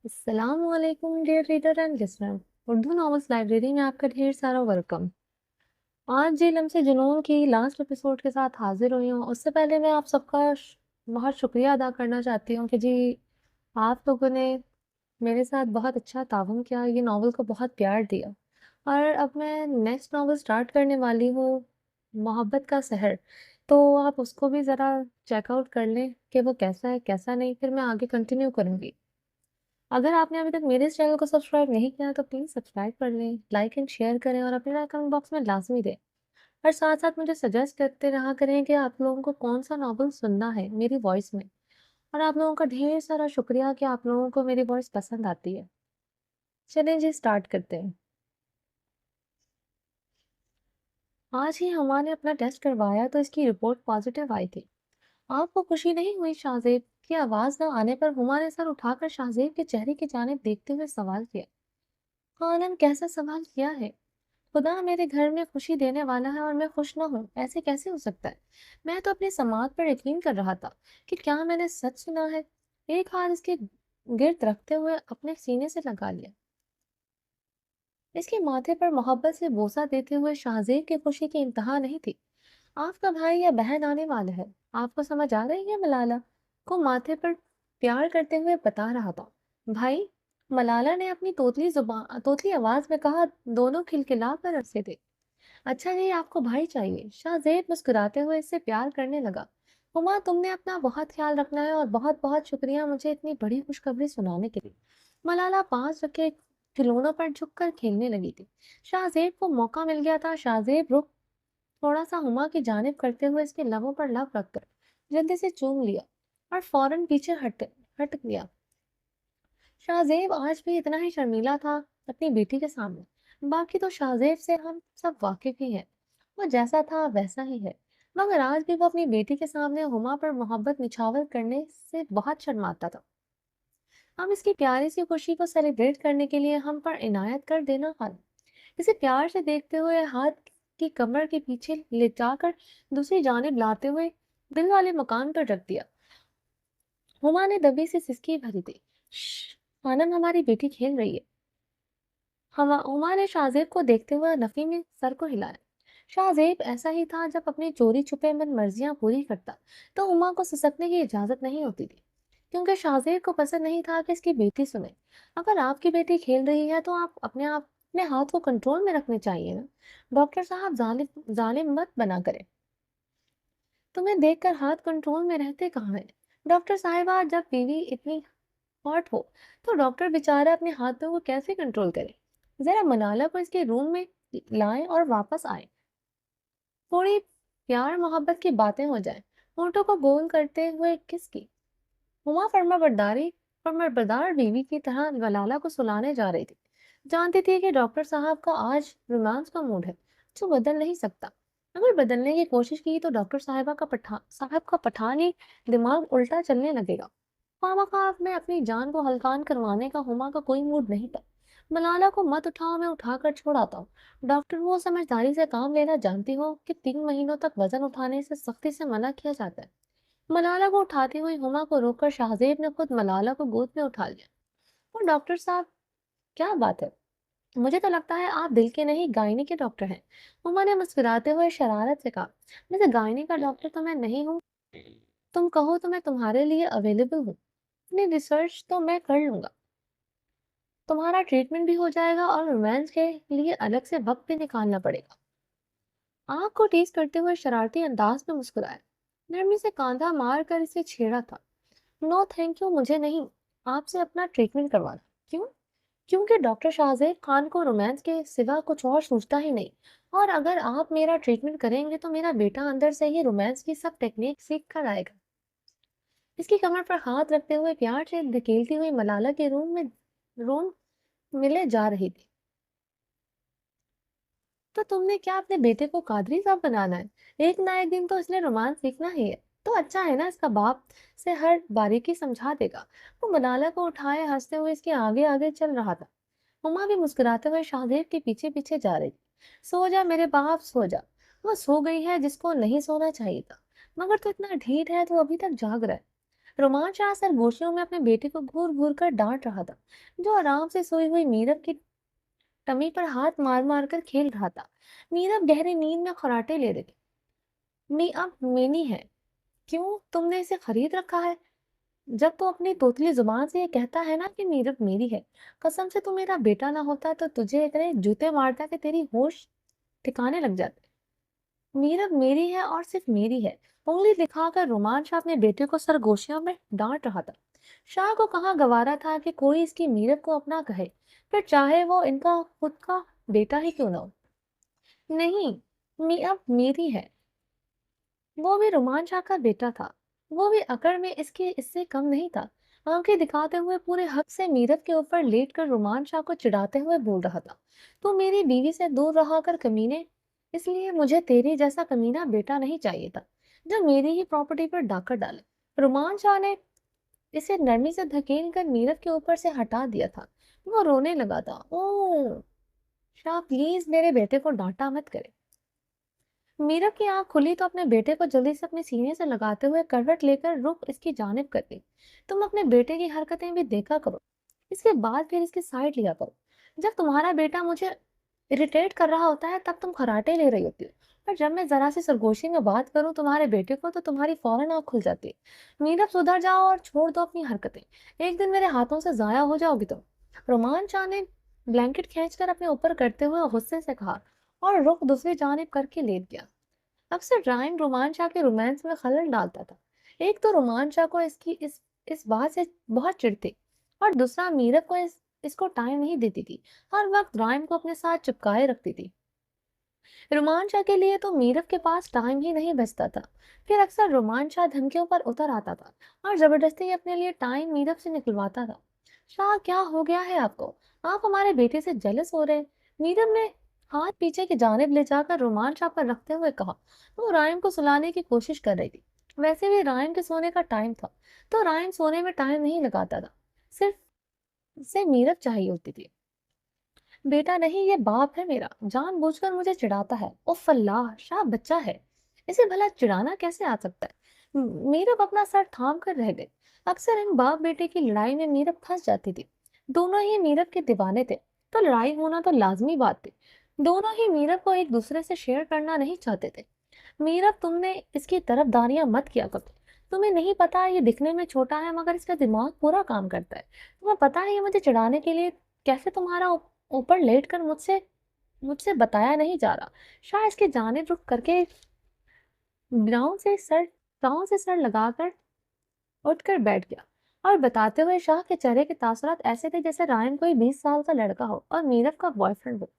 السلام علیکم dear reader and listener. Urdu novels library میں آپ کا ڈھیر سارا ویلکم. آج جی لمحے جنون کی لاسٹ ایپیسوڈ کے ساتھ حاضر ہوئی ہوں. اس سے پہلے میں آپ سب کا بہت شکریہ ادا کرنا چاہتی ہوں کہ جی آپ لوگوں نے میرے ساتھ بہت اچھا تعاون کیا, یہ ناول کو بہت پیار دیا. اور اب میں نیکسٹ ناول سٹارٹ کرنے والی ہوں, محبت کا سحر. تو آپ اس کو بھی ذرا چیک آؤٹ کر لیں کہ وہ کیسا ہے کیسا نہیں, پھر میں آگے کنٹینیو کروں گی. اگر آپ نے ابھی تک میرے اس چینل کو سبسکرائب نہیں کیا تو پلیز سبسکرائب کر لیں, لائک اینڈ شیئر کریں اور اپنے رائے کمنٹ باکس میں لازمی دیں. اور ساتھ ساتھ مجھے سجیسٹ کرتے رہا کریں کہ آپ لوگوں کو کون سا ناول سننا ہے میری وائس میں. اور آپ لوگوں کا ڈھیر سارا شکریہ کہ آپ لوگوں کو میری وائس پسند آتی ہے. چلیں جی اسٹارٹ کرتے ہیں. آج ہی ہما نے اپنا ٹیسٹ کروایا تو اس کی رپورٹ پازیٹیو آئی تھی. آپ کو خوشی نہیں ہوئی؟ شاہزیب کی آواز نہ آنے پر ہما نے سر اٹھا کر شاہزیب کے چہرے کی جانب دیکھتے ہوئے سوال کیا. خانم کیسا سوال کیا ہے؟ خدا میرے گھر میں خوشی دینے والا ہے اور میں خوش نہ ہوں, ایسے کیسے ہو سکتا ہے؟ میں تو اپنی سماعت پر یقین کر رہا تھا کہ کیا میں نے سچ سنا ہے. ایک ہاتھ اس کے گرد رکھتے ہوئے اپنے سینے سے لگا لیا. اس کے ماتھے پر محبت سے بوسہ دیتے ہوئے شاہزیب کی خوشی کی انتہا نہیں تھی. آپ کا بھائی یا بہن آنے والا ہے, آپ کو سمجھ آ رہی ہے؟ ملالہ کو ماتھے پر پیار کرتے ہوئے بتا رہا تھا. بھائی؟ ملالہ نے اپنی توتلی آواز میں کہا. دونوں کھلکھلا کر ہنسے تھے. اچھا جی آپ کو بھائی چاہیے؟ شاہزیب مسکراتے ہوئے اس سے پیار کرنے لگا. ہما تم نے اپنا بہت خیال رکھنا ہے اور بہت بہت شکریہ مجھے اتنی بڑی خوشخبری سنانے کے لیے. ملالہ پاس رکھے کھلونوں پر جھک کر کھیلنے لگی تھی. شاہزیب کو موقع مل گیا تھا. شاہزیب رخ تھوڑا سا ہما کی جانب کرتے ہوئے اس کے لبوں پر لب رکھ کر جلدی سے چوم لیا اور فوراً پیچھے ہٹ گیا. شاہزیب آج بھی اتنا ہی شرمیلا تھا اپنی بیٹی کے سامنے. باقی تو شاہزیب سے ہم سب واقف ہی ہیں, وہ جیسا تھا ویسا ہی ہے. مگر آج بھی وہ اپنی بیٹی کے سامنے ہما پر محبت نچھاور کرنے سے بہت شرماتا تھا. ہم اس کی پیاری سی خوشی کو سیلیبریٹ کرنے کے لیے ہم پر عنایت کر دینا خان. اسے پیار سے دیکھتے ہوئے ہاتھ کی کمر کے پیچھے لٹا کر دوسری جانب لاتے ہوئے دل والے مکان پر رکھ دیا. ہما نے دبی سے سسکی بھری تھی. خانم ہماری بیٹی کھیل رہی ہے. ہما نے شاہزیب کو دیکھتے ہوئے نفی میں سر کو ہلایا. شاہزیب ایسا ہی تھا, جب اپنی چوری چھپے من مرضیاں پوری کرتا تو ہما کو سسکنے کی اجازت نہیں ہوتی تھی, کیونکہ شاہزیب کو پسند نہیں تھا کہ اس کی بیٹی سنے. اگر آپ کی بیٹی کھیل رہی ہے تو آپ اپنے ہاتھ کو کنٹرول میں رکھنے چاہیے نا. ڈاکٹر صاحب ظالم مت بنا کرے. تمہیں دیکھ کر ہاتھ کنٹرول میں رہتے کہاں ہیں؟ ڈاکٹر صاحبہ جب بیوی اتنی ہاٹ ہو تو ڈاکٹر بیچارہ اپنے ہاتھوں کو کیسے کنٹرول کرے؟ ذرا ملالہ کو اس کے روم میں لائیں اور واپس آئیں. تھوڑی پیار محبت کی باتیں ہو جائیں. ہونٹوں کو گول کرتے ہوئے کس کی. ہما فرما بردار بیوی کی طرح ملالہ کو سلانے جا رہی تھی. جانتی تھی کہ ڈاکٹر صاحب کا آج رومانس کا موڈ ہے جو بدل نہیں سکتا. اگر بدلنے کی کوشش کی تو ڈاکٹر صاحب کا پٹھانی دماغ الٹا چلنے لگے گا. خواہ میں اپنی جان کو ہلکان کروانے کا ہما کا کوئی موڈ نہیں تھا. ملالہ کو مت اٹھاؤ, میں اٹھا کر چھوڑ آتا ہوں. ڈاکٹر وہ سمجھداری سے کام لینا جانتی ہو کہ 3 مہینوں تک وزن اٹھانے سے سختی سے منع کیا جاتا ہے. ملالہ کو اٹھاتی ہوئی ہما کو روک کر شاہزیب نے خود ملالہ کو گود میں اٹھا لیا. اور ڈاکٹر صاحب کیا بات ہے, مجھے تو لگتا ہے آپ دل کے نہیں گائنی کے ڈاکٹر ہیں. ہما نے مسکراتے ہوئے شرارت سے کہا. ویسے گائنی کا ڈاکٹر تو میں نہیں ہوں, تم کہو تو میں تمہارے لیے اویلیبل ہوں. اپنی ریسرچ تو میں کر لوں گا, تمہارا ٹریٹمنٹ بھی ہو جائے گا اور رومانس کے لیے الگ سے وقت بھی نکالنا پڑے گا. آنکھ کو ٹیز کرتے ہوئے شرارتی انداز میں مسکرایا. نرمی سے کاندھا مار کر اسے چھیڑا تھا. نو تھینک یو, مجھے نہیں آپ سے اپنا ٹریٹمنٹ کروانا. کیوں؟ کیونکہ ڈاکٹر شاہزیب خان کو رومانس کے سوا کچھ اور سوچتا ہی نہیں, اور اگر آپ میرا ٹریٹمنٹ کریں گے تو میرا بیٹا اندر سے ہی رومانس کی سب ٹیکنیک سیکھ کر آئے گا. اس کی کمر پر ہاتھ رکھتے ہوئے پیار سے دھکیلتی ہوئی ملالہ کے روم ملے جا رہی تھی. تو تم نے کیا اپنے بیٹے کو قادری صاحب بنانا ہے؟ ایک نہ ایک دن تو اس نے رومانس سیکھنا ہی ہے. تو اچھا ہے نا, اس کا باپ سے ہر باریکی سمجھا دے گا. وہ ملالہ کو اٹھائے ہنستے ہوئے اس کے آگے آگے چل رہا تھا. ہما بھی مسکراتے ہوئے شاہزیب کے پیچھے پیچھے جا رہی. سو جا میرے باپ, سو جا. وہ سو گئی ہے جس کو نہیں سونا چاہیے تھا, مگر تو اتنا ڈھیٹ ہے تو ابھی تک جاگ رہا ہے. रोमान शाह सरगोशियों में अपने बेटे को घूर घूर कर डांट रहा था, जो आराम से सोई हुई मीरब की टमी पर हाथ मार मार कर खेल रहा था। मीरब गहरी नींद में खराटे ले रही थी। मी अब मेनी है, क्यों तुमने इसे खरीद रखा है? जब तू अपनी तोतली जुबान से ये कहता है ना कि मीरब मेरी है, कसम से तू मेरा बेटा ना होता तो तुझे इतने जूते मारता कि तेरी होश ठिकाने लग जाते। मीरब मेरी है और सिर्फ मेरी है, उंगली दिखाकर रोमान शाह अपने बेटे को सरगोशियों में डांट रहा था। शाह को कहाँ गवारा था कि कोई इसकी मीरब को अपना कहे, फिर चाहे वो इनका खुद का बेटा ही क्यों ना हो। नहीं, मी अब मेरी है। वो भी रोमान शाह का बेटा था। वो भी अकड़ में इसके इससे कम नहीं था। आंखें दिखाते हुए पूरे हक से मीरब के ऊपर लेटकर रोमान शाह को चिढ़ाते हुए बोल रहा था, तू मेरी बीवी से दूर रहा कर कमीने, इसलिए मुझे तेरे जैसा कमीना बेटा नहीं चाहिए था जो मेरी ही प्रॉपर्टी पर डाकर डाले। रोमान शाह ने इसे नरमी से धकेल कर मीरब के ऊपर से हटा दिया था। वो रोने लगा था। ओ शाह, प्लीज मेरे बेटे को डांटा मत करे। मीरा की आंख खुली तो अपने बेटे को जल्दी से अपने सीने से लगाते हुए करवट लेकर रुख इसकी जानिब कर दी। तुम अपने बेटे की हरकतें भी देखा करो, इसके बाद फिर इसकी साइड लिया करो। जब तुम्हारा बेटा मुझे इरिटेट कर रहा होता है तब तुम खराटे ले रही होती हो, पर जब मैं जरा सी सरगोशी में बात करूं तुम्हारे बेटे को तो तुम्हारी फौरन आंख खुल जाती है। मीरा, सुधर जाओ और छोड़ दो अपनी हरकतें, एक दिन मेरे हाथों से जाया हो जाओगी तुम। रोमान शाह ने ब्लैंकेट खींचकर अपने ऊपर करते हुए गुस्से से कहा और रुख दूसरी जानिब करके लेट गया। अक्सर रायन रोमांचा के रोमांस में खलल डालता था। एक तो रोमांचा को इसकी इस बात से बहुत चिढ़ती, और दूसरा मीरब को इसको टाइम नहीं देती थी। हर वक्त रायन को अपने साथ चिपकाए रखती थी। रोमांचा के लिए तो मीरब के पास टाइम ही नहीं बचता था। फिर अक्सर रोमांचा धमकियों पर उतर आता था और जबरदस्ती अपने लिए टाइम मीरब से निकलवाता था। शाह, क्या हो गया है आपको? आप हमारे बेटे से जेलस हो रहे हैं? मीरब ने हाथ पीछे की जानिब ले जाकर रोमांचा पर रखते हुए कहा। वो रायम को सुलाने की कोशिश कर रही थी। वैसे भी रायम के सोने का टाइम था, तो रायम सोने में टाइम नहीं लगाता था। सिर्फ से मीरब चाहिए होती थी। बेटा नहीं, ये बाप है मेरा, जानबूझकर मुझे चिढ़ाता है। उफ अल्लाह, शाह बच्चा है, इसे भला चिढ़ाना कैसे आ सकता है। मीरब अपना सर थाम कर रह गई। अक्सर इन बाप बेटे की लड़ाई में मीरब फंस जाती थी। दोनों ही मीरब के दीवाने थे, तो लड़ाई होना तो लाजमी बात थी। दोनों ही मीरब को एक दूसरे से शेयर करना नहीं चाहते थे। मीरब, तुमने इसकी तरफदारियां मत किया करो। तुम्हें नहीं पता ये दिखने में छोटा है मगर इसका दिमाग पूरा काम करता है। तुम्हें पता है ये मुझे चिढ़ाने के लिए कैसे तुम्हारा ऊपर लेट कर मुझसे मुझसे बताया नहीं जा रहा। शाह इसकी जानिब रुख करके ग्राउंड से सर गांव से सर लगाकर उठकर बैठ गया और बताते हुए, शाह के चेहरे के तासुरात ऐसे थे जैसे रायन कोई 20 साल का लड़का हो और मीरब का बॉयफ्रेंड हो।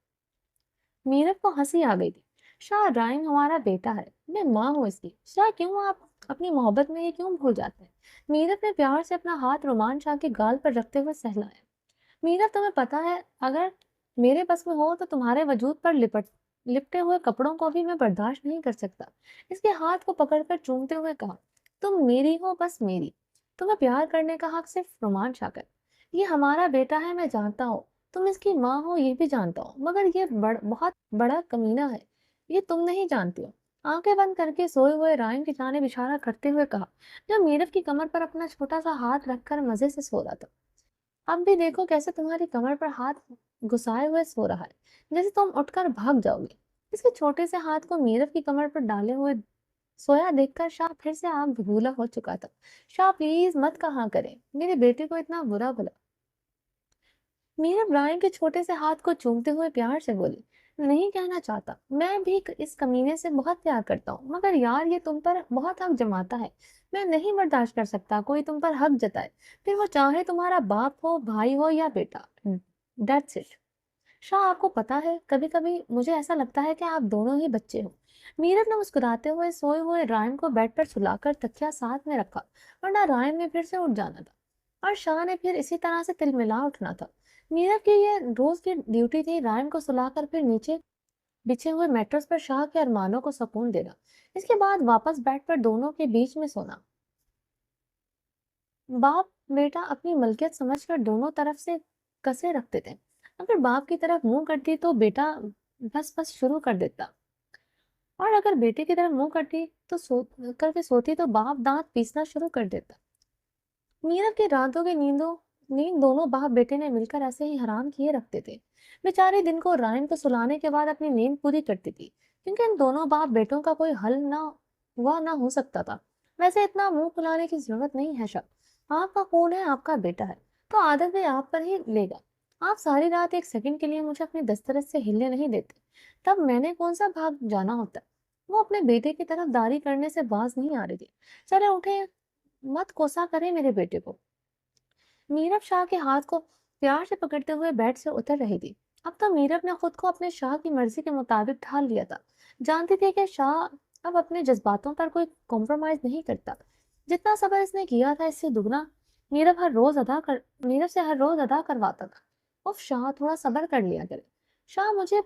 मीरब को हंसी आ गई थी। शाह, रायन हमारा बेटा है, मैं माँ हूँ इसकी। शाह, क्यों आप अपनी मोहब्बत में ये क्यों भूल जाते हैं? मीरब ने प्यार से अपना हाथ रोमान शाह के गाल पर रखते हुए सहलाया। मीरब, तुम्हें पता है, अगर मेरे बस में हो तो तुम्हारे वजूद पर लिपटे हुए कपड़ों को भी मैं बर्दाश्त नहीं कर सकता। इसके हाथ को पकड़कर चूमते हुए कहा, तुम मेरी हो, बस मेरी। तुम्हें प्यार करने का हक सिर्फ रोमान शाकर। ये हमारा बेटा है, मैं जानता हूँ। तुम इसकी माँ हो, ये भी जानता हूँ, मगर ये बहुत बड़ा कमीना है, ये तुम नहीं जानती हो। आंखें बंद करके सोए हुए रायन की जानिब इशारा करते हुए कहा, जो मीरब की कमर पर अपना छोटा सा हाथ रखकर मजे से सो रहा था। अब भी देखो कैसे तुम्हारी कमर पर हाथ घुसाए हुए सो रहा है, जैसे तुम उठकर भाग जाओगे। इसके छोटे से हाथ को मीरब की कमर पर डाले हुए सोया देखकर शाह फिर से आग बबूला हो चुका था। शाह, प्लीज मत कहा करें मेरे बेटे को इतना बुरा भला। मीरब राय के छोटे से हाथ को चूमते हुए प्यार से बोली, नहीं कहना चाहता, मैं भी इस कमीने से बहुत प्यार करता हूँ, मगर यार ये तुम पर बहुत हक जमाता है। मैं नहीं बर्दाश्त कर सकता कोई तुम पर हक जताए, फिर वो चाहे तुम्हारा बाप हो, भाई हो या बेटा। That's it. शाह, आपको पता है, कभी कभी मुझे ऐसा लगता है कि आप दोनों ही बच्चे हो। मीरब ने मुस्कुराते हुए सोए हुए रायन को बेड पर सुलाकर तकिया साथ में रखा, वरना रायन ने फिर से उठ जाना था और शाह ने फिर इसी तरह से तिलमिला उठना था। मीरब की ये रोज की ड्यूटी थी, रायन को सुलाकर फिर नीचे बिछे हुए मैट्रेस पर शाह के अरमानों को सुकून देना, इसके बाद वापस बेड पर दोनों के बीच में सोना। बाप बेटा अपनी मलकियत समझकर दोनों तरफ से कसे रखते थे। अगर बाप की तरफ मुंह करती तो बेटा बस बस शुरू कर देता, और अगर बेटे की तरफ मुंह करती तो करके सोती तो बाप दांत पीसना शुरू कर देता। मीरब की रातों की नींद दोनों बाप बेटे ने मिलकर ऐसे ही हराम किए रखते थे। बेचारी दिन को रायन को सुलाने के बाद अपनी नींद पूरी करती थी, क्योंकि इन दोनों बाप बेटों का कोई हल ना हो सकता था। वैसे इतना मुंह फुलाने की जरूरत नहीं है शक। आपका खून है, आपका बेटा है, तो आदत भी आप पर ही लेगा। आप सारी रात एक सेकंड के लिए मुझे अपनी दस्तरस से हिलने नहीं देते, तब मैंने कौन सा भाग जाना होता। वो अपने बेटे की तरफ दारी करने से बाज नहीं आ रही थी। चले उठे, मत कोसा करे मेरे बेटे को। मीरब शाह के हाथ को प्यार से पकड़ते हुए बेड से उतर रही थी। अब तो मीरब ने खुद को अपने शाह की मर्जी के मुताबिक ढाल लिया था। जानती थी कि शाह अब अपने जज्बातों पर कोई कॉम्प्रोमाइज नहीं करता। जितना सब्र इसने किया था, इससे दुगना नीरव से हर रोज अदा करवाता था। उफ शाह, थोड़ा सब्र कर लिया करे। शाह, मुझे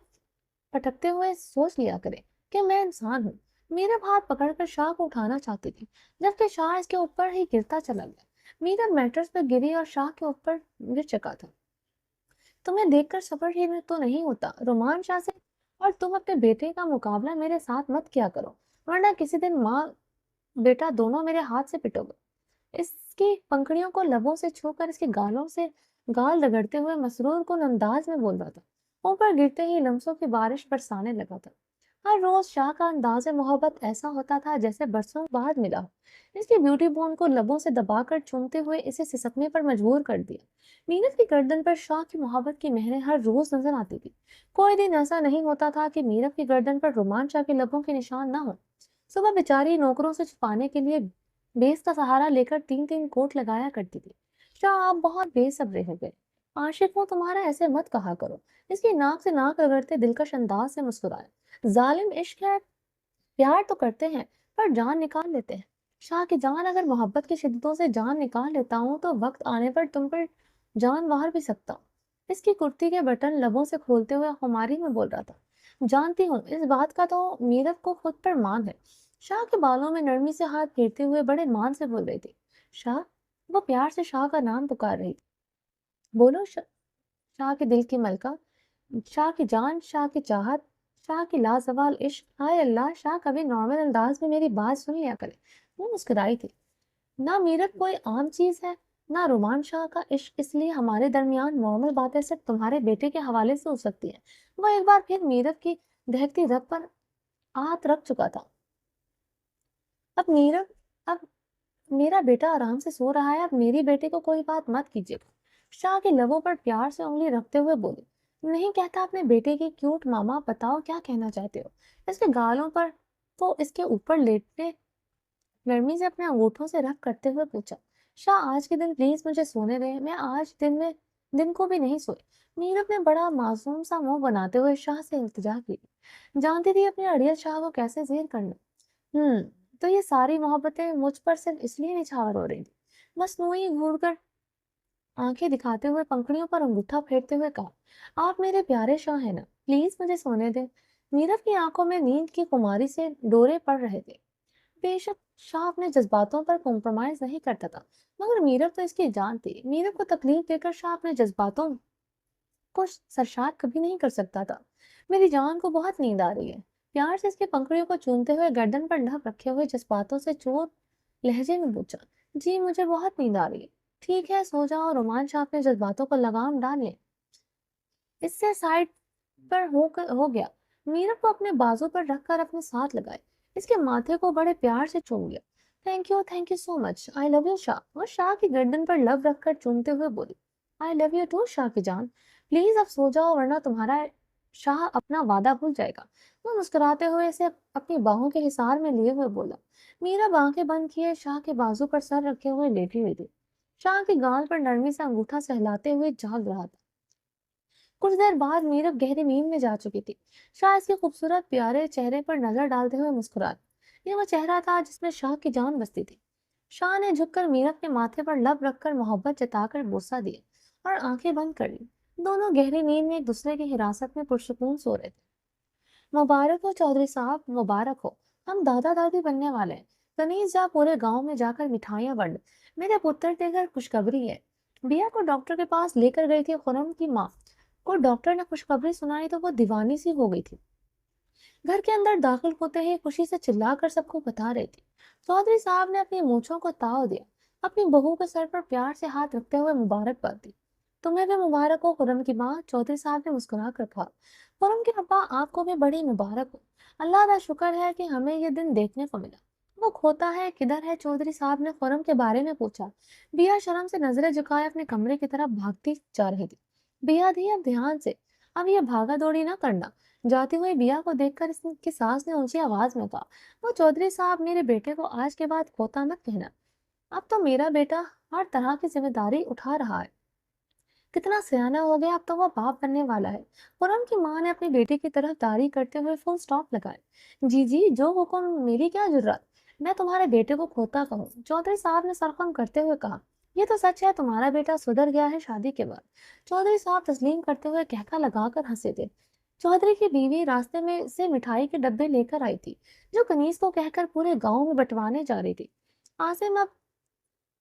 पटकते हुए सोच लिया करे कि मैं इंसान हूँ। मेरा हाथ पकड़कर शाह को उठाना चाहती थी, जबकि शाह इसके ऊपर ही गिरता चला गया। मीरा मैट्रेस पर गिरी और शाह के ऊपर गिर चुका था। तुम्हें देखकर सब्र ही तो नहीं होता, रोमान शाह से। और तुम अपने बेटे का मुकाबला मेरे साथ मत किया करो, वरना किसी दिन माँ बेटा दोनों मेरे हाथ से पिटोगे। इसकी पंखुड़ियों को लबों से छूकर इसके गालों से गाल रगड़ते हुए मसरूर कुन अंदाज में बोल रहा था। ऊपर गिरते ही लम्सों की बारिश बरसाने लगा था। हर रोज शाह का अंदाज मोहब्बत ऐसा होता था जैसे बरसों बाद मिला हो। इसकी ब्यूटी बोन को लबों से दबाकर चूमते हुए इसे सिसकने पर मजबूर कर दिया। मीनत की गर्दन पर शाह की मोहब्बत की मेहरें हर रोज नजर आती थी। कोई दिन ऐसा नहीं होता था कि मीरब की गर्दन पर रोमान शाह के लबों के निशान न हो। सुबह बेचारी नौकरों से छुपाने के लिए बेस का सहारा लेकर तीन तीन कोट लगाया करती थी। शाह, आप बहुत बेसब्रे हो गए। आशिक हूँ तुम्हारा, ऐसे मत कहा करो। इसकी नाक से नाक रगड़ते दिलकश अंदाज से मुस्कुराया। जालिम इश्क है, प्यार तो करते हैं, पर जान निकाल लेते हैं। शाह की जान, अगर मोहब्बत की शिद्दतों से जान निकाल लेता हूँ तो वक्त आने पर तुम पर जान वार भी सकता हूँ। इसकी कुर्ती के बटन लबों से खोलते हुए खुमारी में बोल रहा था। जानती हूँ, इस बात का तो मीरब को खुद पर मान है। शाह के बालों में नरमी से हाथ फेरते हुए बड़े मान से बोल रही थी। शाह, वो प्यार से शाह का नाम पुकार रही थी। बोलो शाह के दिल की मलका, शाह की जान, शाह की चाहत, शाह की लाजवाल इश्क। हाय अल्लाह, शाह कभी नॉर्मल अंदाज में मेरी बात सुन लिया करे। वो मुस्कुराई थी। ना मीरत कोई आम चीज है, ना रोमान शाह का इश्क, इसलिए हमारे दरमियान नॉर्मल बातें सिर्फ तुम्हारे बेटे के हवाले से हो सकती है। वो एक बार फिर मीरत की दहकती रग पर हाथ रख चुका था। अब नीरव अब मेरा बेटा आराम से सो रहा है, अब मेरी बेटे को कोई बात मत कीजिएगा। शाह के लबों पर प्यार से उंगली रखते हुए बोली। नहीं कहता अपने बेटे की क्यूट मामा, बताओ क्या कहना चाहते हो। इसके गालों पर तो इसके ऊपर लेटने नरमी से अपने अंगूठों से रख करते हुए पूछा। शाह, आज के दिन प्लीज मुझे सोने दें, मैं आज दिन को भी नहीं सोई। मीरब ने बड़ा मासूम सा मुंह बनाते हुए शाह से इल्तिजा की। जानती थी अपने अड़ियल शाह को कैसे जेर करना। हम्म, तो ये सारी मोहब्बतें मुझ पर सिर्फ इसलिए निछावर हो रही थी। मसनूई घूरकर आंखें दिखाते हुए पंखुड़ियों पर अंगूठा फेरते हुए कहा, आप मेरे प्यारे शाह हैं ना, प्लीज मुझे सोने दें। मीरब की आंखों में नींद की कुमारी से डोरे पड़ रहे थे। बेशक शाह अपने जज्बातों पर कॉम्प्रोमाइज नहीं करता था, मगर मीरब तो इसकी जान थी। मीरब को तकलीफ देकर शाह अपने जज्बातों को सरशार कभी नहीं कर सकता था। मेरी जान को बहुत नींद आ रही है। प्यार से इसकी पंखुड़ियों को चूमते हुए गर्दन पर ढक रखे हुए जज्बातों से चोर लहजे में पूछा। जी, मुझे बहुत नींद आ रही है। ठीक है, सो जाओ। रोमांच अपने जज्बातों को लगाम डाल ले। इससे साइड पर हो गया। मीरा को अपने बाजू पर रखकर अपने साथ लगाए, इसके माथे को बड़े प्यार से चूम लिया। Thank you so much, I love you Shah. वो शाह की गर्दन पर लब रखकर चूमते हुए बोली। I love you too Shah की जान। प्लीज अब सो जाओ, वरना तुम्हारा शाह अपना वादा भूल जाएगा। वो मुस्कुराते हुए इसे अपनी बाहों के हिसार में लिए हुए बोला। मीरा आंखें बंद किए शाह के बाजू पर सर रखे हुए लेटी हुई थी। शाह के गाल पर नरमी से अंगूठा सहलाते हुए जाग रहा था। कुछ देर बाद मीरब गहरी नींद में जा चुकी थी। शाह इसके खूबसूरत प्यारे चेहरे पर नजर डालते हुए मुस्कुराया। ये वो चेहरा था जिसमें शाह की जान बसती थी। शाह ने झुककर मीरब के माथे पर लब रखकर मोहब्बत जताकर बोसा दिया और आंखें बंद कर ली। दोनों गहरी नींद में एक दूसरे की हिरासत में पुरसुकून सो रहे थे। मुबारक हो चौधरी साहब, मुबारक हो। हम दादा दादी बनने वाले हैं। कनीज जा पूरे गांव में जाकर मिठाइयां बंट। मेरे पुत्र के घर खुशखबरी है। बिया को डॉक्टर के पास लेकर गई थी खुरम की माँ को। डॉक्टर ने खुशखबरी सुनाई तो वो दीवानी सी हो गई थी। घर के अंदर दाखिल होते ही खुशी से चिल्लाकर सबको बता रही थी। चौधरी साहब ने अपनी मूंछों को ताव दिया। अपनी बहू के सर पर प्यार से हाथ रखते हुए मुबारकबाद दी। तुम्हें भी मुबारक हो खुरम की माँ, चौधरी साहब ने मुस्कुरा कर कहा। खुरम के अब्बा, आपको भी बड़ी मुबारक हो। अल्लाह का शुक्र है कि हमें ये दिन देखने को मिला। वो खोता है किधर है? चौधरी साहब ने खुरम के बारे में पूछा। बिया शर्म से नजरें झुकाए अपने कमरे की तरफ भागती जा रही थी। बिया दी, अब ध्यान से, अब ये भागा दौड़ी ना करना। जाती हुई बिया को देखकर इसकी सास ने ऊंची आवाज में कहा, वो चौधरी साहब, मेरे बेटे को आज के बाद खोता मत कहना। अब तो मेरा बेटा हर तरह की जिम्मेदारी उठा रहा है, कितना सयाना हो गया, अब तो वो बाप बनने वाला है। पूनम की माँ ने अपनी बेटी की तरफ तारी करते हुए फुल स्टॉप लगाए। जी जी, जो हुक्म, मेरी क्या जुर्रत, मैं तुम्हारे बेटे को खोता कहूँ? चौधरी साहब ने सरखम करते हुए कहा। ये तो सच है, तुम्हारा बेटा सुधर गया है शादी के बाद। चौधरी साहब तस्लीम करते हुए कहका लगाकर हंसे थे। चौधरी की बीवी रास्ते में से मिठाई के डब्बे लेकर आई थी, जो कनीज को कहकर पूरे गांव में बंटवाने जा रही थी। आसिम अब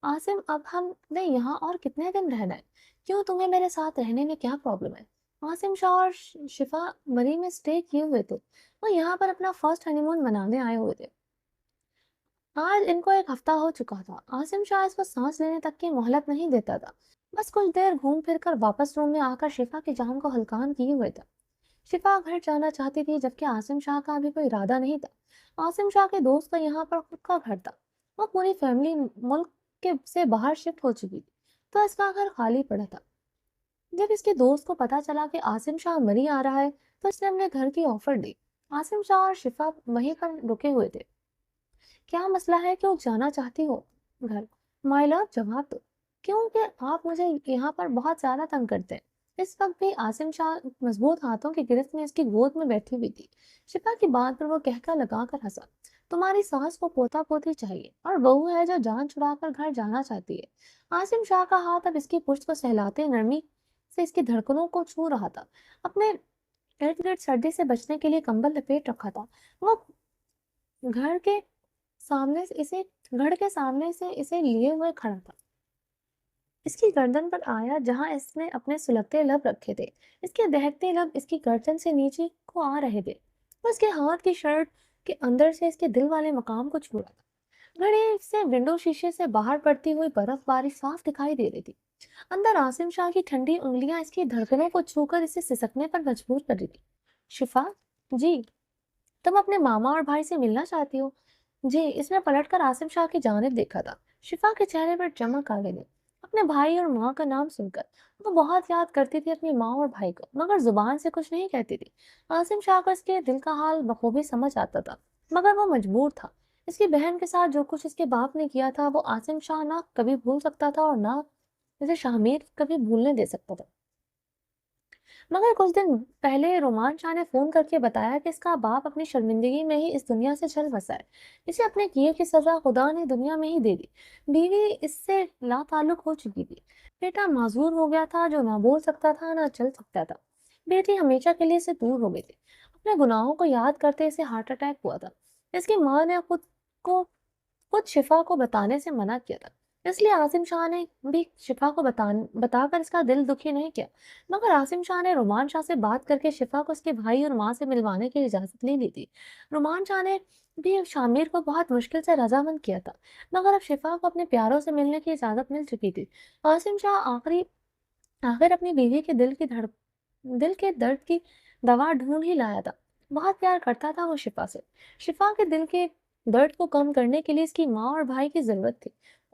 आसिम, अब हमने यहाँ और कितने दिन रहना है? क्यों, तुम्हें मेरे साथ रहने में क्या प्रॉब्लम है? आसिम शाह और शिफा मरी में स्टे किए हुए थे। वो यहाँ पर अपना फर्स्ट हनीमून मनाने आए हुए थे। आज इनको एक हफ्ता हो चुका था। आसिम शाह इसको सांस लेने तक की मोहलत नहीं देता था। बस कुछ देर घूम फिर कर वापस रूम में आकर शिफा की जान को हल्कान किए हुए था। शिफा घर जाना चाहती थी, जबकि आसिम शाह का अभी कोई इरादा नहीं था। आसिम शाह के दोस्त का यहाँ पर खुद का घर था। वो पूरी फैमिली मुल्क के से बाहर शिफ्ट हो चुकी थी, तो इसका घर खाली पड़ा था। जब इसके दोस्त को पता चला कि आसिम शाह मरी आ रहा है, तो इसने अपने घर की ऑफर दी। आसिम शाह और शिफा वहीं पर रुके हुए थे। क्या मसला है, क्यों जाना चाहती हो घर? माय लव, जवाब दो। क्योंकि आप मुझे यहाँ पर बहुत ज्यादा तंग करते हैं। इस वक्त भी आसिम शाह मजबूत हाथों की गिरफ्त में इसकी गोद में बैठी हुई थी। शिफा की बात पर वो कहकर लगाकर हंसा। तुम्हारी सास को पोता पोती चाहिए और बहू है जो जान छुड़ाकर घर जाना चाहती है। आसिम शाह का हाथ अब इसकी पुष्ट को सहलाते नरमी से इसकी धड़कनों को छू रहा था। अपने इर्द गिर्द सर्दी से बचने के लिए कंबल लपेट रखा था। वो घर के सामने से इसे घर के सामने से इसे लिए हुए खड़ा था। इसकी गर्दन पर आया जहां इसने अपने सुलगते लब रखे थे। इसके दहकते लब इसकी गर्दन से नीचे को आ रहे थे। उसके हाथ की शर्ट के अंदर से इसके दिल वाले मकाम को छू रहा था। घड़ी से विंडो शीशे से बाहर पड़ती हुई बर्फबारी साफ दिखाई दे रही थी। अंदर आसिम शाह की ठंडी उंगलियां इसकी धड़कनों को छूकर इसे सिसकने पर मजबूर कर रही थी। शिफा जी, तुम अपने मामा और भाई से मिलना चाहती हो? जी, इसने पलटकर आसिम शाह की जानिब देखा था। शिफा के चेहरे पर चमक आ गई। अपने भाई और माँ का नाम सुनकर वो बहुत याद करती थी अपनी माँ और भाई को, मगर जुबान से कुछ नहीं कहती थी। आसिम शाह को इसके दिल का हाल बखूबी समझ आता था, मगर वो मजबूर था। इसकी बहन के साथ जो कुछ इसके बाप ने किया था, वो आसिम शाह ना कभी भूल सकता था और ना इसे शाहमीर कभी भूलने दे सकता था। मगर कुछ दिन पहले रोमान शाह ने फोन करके बताया कि इसका बाप अपनी शर्मिंदगी में ही इस दुनिया से चल बसा है। इसे अपने किए की सजा खुदा ने दुनिया में ही दे दी। बीवी इससे लाताल्लुक हो चुकी थी। बेटा माजूर हो गया था, जो ना बोल सकता था ना चल सकता था। बेटी हमेशा के लिए से दूर हो गई थी। अपने गुनाहों को याद करते इसे हार्ट अटैक हुआ था। इसकी माँ ने को खुद शिफा को बताने से मना किया था। इसलिए आसिम शाह ने भी शिफा को बताकर इसका दिल दुखी नहीं किया। मगर आसिम शाह ने रुमान शाह से बात करके शिफा को उसके भाई और माँ से मिलवाने की इजाजत ले ली थी। रुमान शाह ने भी शामिर को बहुत मुश्किल से रजामंद किया था, मगर अब शिफा को अपने प्यारों से मिलने की इजाजत मिल चुकी थी। आसिम शाह आखिर अपनी बीवी के दिल के दर्द की दवा ढूंढ ही लाया था। बहुत प्यार करता था वो शिफा से। शिफा के दिल के दर्द को कम करने के लिए इसकी माँ और भाई की जरूरत थी,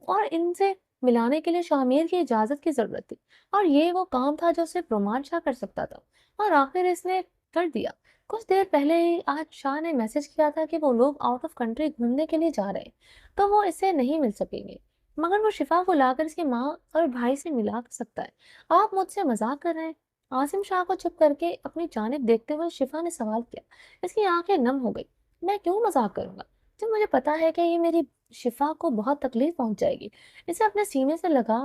और इनसे मिलाने के लिए शामिर की इजाजत की जरूरत थी। और ये वो काम था जो सिर्फ रोमान शाह कर सकता था, और आखिर इसने कर दिया। कुछ देर पहले ही आज शाह ने मैसेज किया था कि वो लोग आउट ऑफ कंट्री घूमने के लिए जा रहे हैं, तो वो इससे नहीं मिल सकेंगे, मगर वो शिफा को लाकर इसकी माँ और भाई से मिला सकता है। आप मुझसे मजाक कर रहे हैं? आसिम शाह को चुप करके अपनी जानिब देखते हुए शिफा ने सवाल किया। इसकी आंखें नम हो गई। मैं क्यों मजाक करूंगा, जब मुझे पता है कि ये मेरी शिफा को बहुत तकलीफ पहुंच जाएगी। इसे अपने सीने से लगा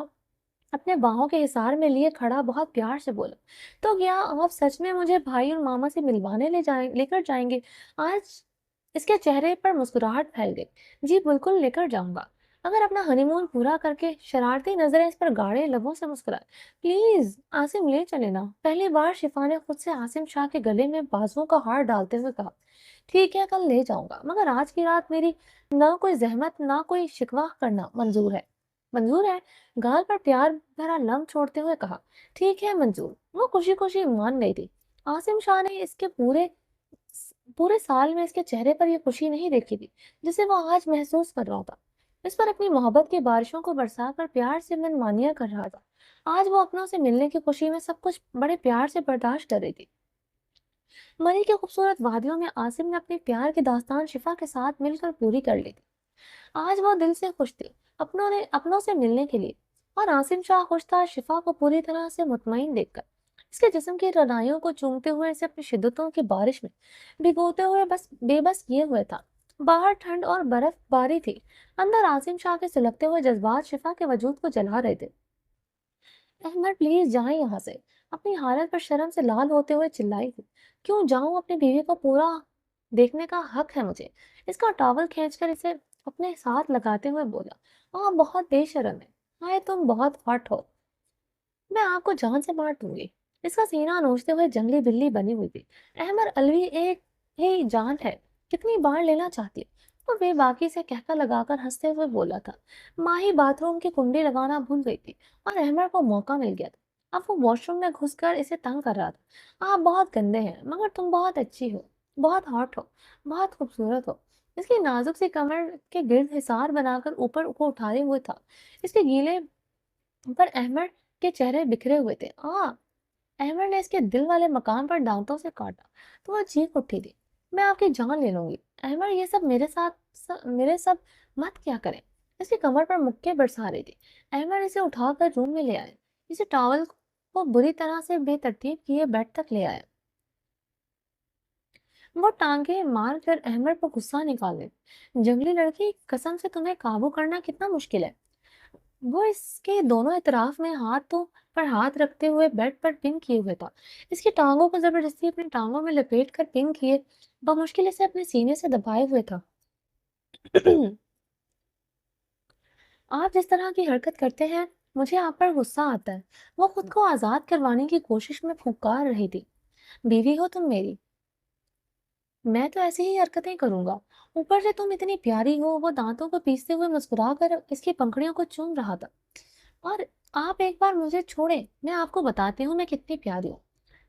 अपने बाहों के हिसार में लिए खड़ा बहुत प्यार से बोला, तो क्या आप सच में मुझे भाई और मामा से मिलवाने लेकर जाएंगे? आज इसके चेहरे पर मुस्कुराहट फैल गई। जी बिल्कुल, लेकर जाऊंगा, अगर अपना हनीमून पूरा करके। शरारती नजरें इस पर गाढ़े लबों से मुस्कुराए। प्लीज आसिम, ले चले ना। पहली बार शिफा ने खुद से आसिम शाह के गले में बाजुओं का हार डालते हुए कहा। ठीक है, कल ले जाऊंगा, मगर आज की रात मेरी ना कोई जहमत ना कोई शिकवा करना मंजूर है। मंजूर है। गाल पर प्यार भरा लम्ब छोड़ते हुए कहा, ठीक है मंजूर। वो खुशी खुशी मान गई थी। आसिम शाह ने इसके पूरे पूरे साल में इसके चेहरे पर यह खुशी नहीं देखी थी जिसे वो आज महसूस कर रहा था। इस पर अपनी मोहब्बत की बारिशों को बरसा कर प्यार से मनमानियां कर रहा था। आज वो अपनों से मिलने की खुशी में सब कुछ बड़े प्यार से बर्दाश्त कर रही थी। मरी की खूबसूरत वादियों में आसिम ने अपनी प्यार की दास्तान शिफा के साथ मिलकर पूरी कर ली थी। आज वो दिल से खुश थी अपनों से मिलने के लिए। और आसिम शाह खुश था शिफा को पूरी तरह से मुतमईन देखकर। इसके जिस्म की रनाइयों को चूमते हुए इसे अपनी शिद्दतों की बारिश में भिगोते हुए बस बेबस किए हुए था। बाहर ठंड और बर्फबारी थी। अंदर आसिम शाह के सुलगते हुए जज्बात शिफा के वजूद को जला रहे थे। अहमद प्लीज जाएं यहाँ से। अपनी हालत पर शर्म से लाल होते हुए चिल्लाई थी। क्यों जाऊं? अपनी बीवी को पूरा देखने का हक है मुझे। इसका टॉवल खींचकर इसे अपने साथ लगाते हुए बोला, आप बहुत बेशर्म है। हाय तुम बहुत हॉट हो। मैं आपको जान से मार दूंगी। इसका सीना नोचते हुए जंगली बिल्ली बनी हुई थी। अहमद अलवी एक ही जान है। कितनी बार लेना चाहती है? वो बेबाकी से कहका लगाकर हंसते हुए बोला था। माही बाथरूम की कुंडी लगाना भूल गई थी और अहमद को मौका मिल गया था। अब वो वॉशरूम में घुसकर इसे तंग कर रहा था। आप बहुत गंदे हैं मगर तुम बहुत अच्छी हो, बहुत हॉट हो, बहुत खूबसूरत हो। इसकी नाजुक सी कमर के गिर्द हिसार बनाकर ऊपर को उठाए हुए था। इसके गीले पर अहमद के चेहरे बिखरे हुए थे। अहमद ने इसके दिल वाले मकाम पर दांतों से काटा तो वह चीख उठी थी। मैं आपकी जान ले लूंगी। अहमद ये सब मेरे सब मत क्या करें। इसकी कमर पर मुक्के बरसा रही थी। अहमद इसे उठाकर रूम में ले आए। इसे टॉवल को बुरी तरह से बेतरतीब किए बेड तक ले आया। वो टांगे मार कर अहमद पर गुस्सा निकाले। जंगली लड़की, कसम से तुम्हें काबू करना कितना मुश्किल है। वो इसके दोनों इतराफ में हाथों पर हाथ रखते हुए बेड पर पिन किए हुए था। इसकी टांगों को जबरदस्ती अपनी टांगों में लपेट कर पिन किए बमुश्किल इसे अपने सीने से दबाए हुए था। आप जिस तरह की हरकत करते हैं मुझे आप पर गुस्सा आता है। वो खुद को आजाद करवाने की कोशिश में फुकार रही थी। बीवी हो तुम मेरी, मैं तो ऐसी ही हरकतें करूंगा। ऊपर से तुम इतनी प्यारी हो। वो दांतों को पीसते हुए मुस्कुरा कर इसकी पंखुड़ियों को चूम रहा था। और आप एक बार मुझे छोड़े, मैं आपको बताती हूँ मैं कितनी प्यारी हूँ।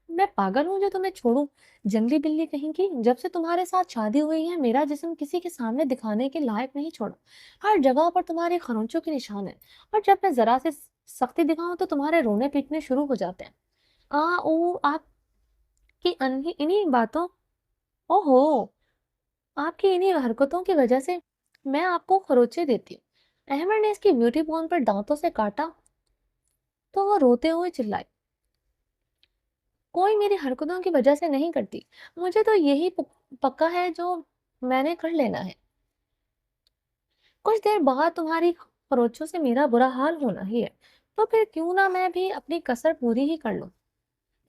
मैं पागल हूँ जो तुम्हें छोड़ूं? जंगली बिल्ली कहीं की, जब से तुम्हारे साथ शादी हुई है मेरा जिस्म किसी के सामने दिखाने के लायक नहीं छोड़ा। हर जगह पर तुम्हारे खरोंचों के निशान है। और जब मैं जरा से सख्ती दिखाऊं तो तुम्हारे रोने पीटने शुरू हो जाते हैं। आ ओ आपकी इन्हीं बातों ओहो आपकी इन्हीं हरकतों की वजह से मैं आपको खरोचे देती हूँ। अहमद ने इसकी ब्यूटी बोन पर दांतों से काटा तो वो रोते हुए चिल्लाई, कोई मेरी हरकतों की वजह से नहीं करती। मुझे तो यही पक्का है जो मैंने कर लेना है। कुछ देर बाद तुम्हारी खरोचों से मेरा बुरा हाल होना ही है। तो फिर क्यों ना मैं भी अपनी कसर पूरी ही कर लूं।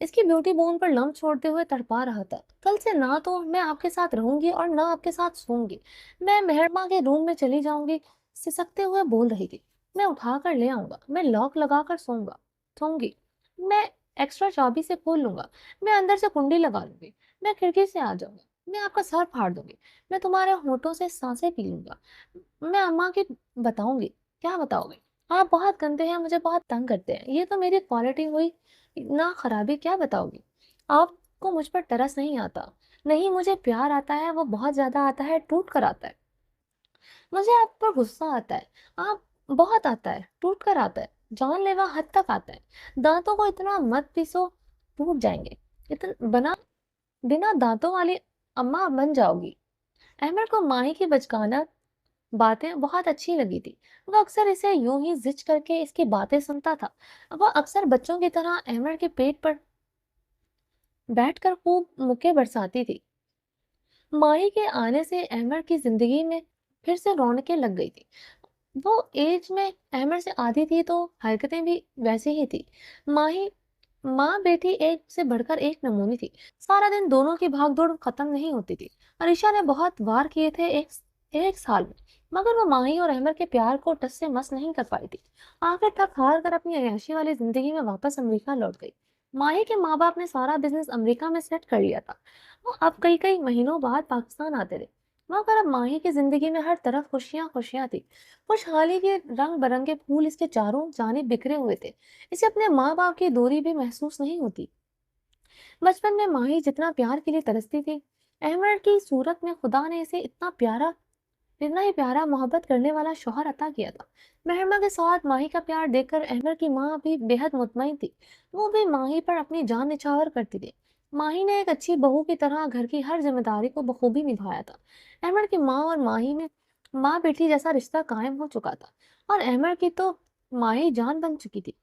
इसकी ब्यूटी बोन पर लम्ब छोड़ते हुए तड़पा रहा था। कल से ना तो मैं आपके साथ रहूंगी और ना आपके साथ सोऊंगी। मैं मेहरमा के रूम में चली जाऊंगी। सिसकते हुए बोल रही थी। मैं उठा कर ले आऊंगा। मैं लॉक लगा कर सोऊंगी। मैं एक्स्ट्रा चाबी से खोल लूंगा। मैं अंदर से कुंडी लगा लूंगी। मैं खिड़की से आ जाऊंगी। मैं आपका सर फाड़ दूंगी। मैं तुम्हारे होठों से सांसें पी लूंगा। मैं अम्मा की बताऊंगी। क्या बताओगे? आप बहुत गंदे हैं, मुझे बहुत तंग करते हैं। ये तो मेरी क्वालिटी हुई ना, खराबी क्या बताओगी? आपको मुझ पर तरस नहीं आता। नहीं, मुझे प्यार आता है, वो बहुत ज्यादा आता है, टूट कर आता है। मुझे आप पर गुस्सा आता है। आप बहुत आता है, टूट कर आता है, जानलेवा हद तक आता है। दांतों को इतना मत पीसो, टूट जाएंगे। इतना बिना दांतों वाली अम्मा बन जाओगी। अहमद को माही की बचकाना बातें बहुत अच्छी लगी थी। वो अक्सर इसे यूं ही जिच करके इसकी बातें सुनता था। वह अक्सर बच्चों की तरह अहमद के पेट पर बैठकर खूब मुक्के बरसाती थी। माही के आने से अहमद की जिंदगी में फिर से रौनकें लग गई थी। वो एज में अहमद से आधी थी तो हरकतें भी वैसी ही थी। माही माँ बेटी एक से बढ़कर एक नमूनी थी। सारा दिन दोनों की भागदौड़ खत्म नहीं होती थी। अरीशा ने बहुत वार किए थे एक साल में, मगर वो माही और अहमद के प्यार को टस से मस नहीं कर पाई थी। आखिर तक हार कर अपनी अय्याशी वाली जिंदगी में वापस अमेरिका लौट गई। माही के माँ बाप ने सारा बिजनेस अमेरिका में सेट कर लिया था। वो अब कई कई महीनों बाद पाकिस्तान आते थे। मगर अब माही की जिंदगी में हर तरफ खुशियां खुशियां थी। खुशहाली के रंग बिरंगे फूल इसके चारों जानिब बिखरे हुए थे। इसे अपने माँ बाप की दूरी भी महसूस नहीं होती। बचपन में माही जितना प्यार के लिए तरसती थी, अहमद की सूरत में खुदा ने इसे इतना ही प्यारा मोहब्बत करने वाला शौहर अता किया था। महरमा के साथ माही का प्यार देखकर अहमद की माँ भी बेहद मुतमईन थी। वो भी माही पर अपनी जान निछावर करती थी। माही ने एक अच्छी बहू की तरह घर की हर जिम्मेदारी को बखूबी निभाया था। अहमद की माँ और माही में माँ बेटी जैसा रिश्ता कायम हो चुका था, और अहमद की तो माही जान बन चुकी थी।